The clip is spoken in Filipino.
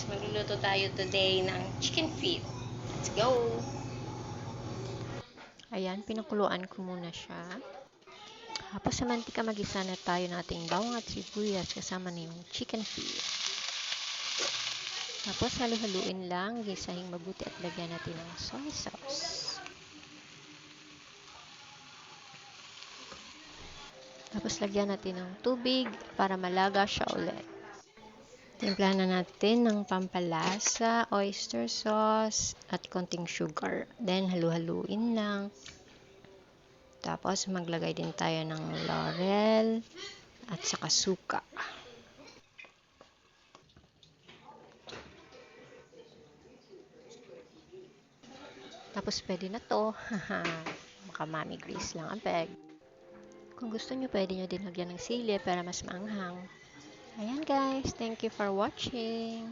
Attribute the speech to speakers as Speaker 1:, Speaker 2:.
Speaker 1: guys, magluluto tayo today ng chicken feet. Let's go! Ayan, pinakuluan ko muna siya. Tapos sa mantika magisa na tayo nating bawang at sibuyas kasama na yung chicken feet. Tapos halu-haluin lang, gisahing mabuti at lagyan natin ng soy sauce. Tapos lagyan natin ng tubig para malaga siya ulit. Timplahan na natin ng pampalasa, oyster sauce, at konting sugar. Then, halu-haluin lang. Tapos, maglagay din tayo ng laurel at saka suka. Tapos, pwede na to. Maka mommy grease lang ang peg. Kung gusto nyo, pwede nyo din lagyan ng sili para mas maanghang. Ayan guys, thank you for watching.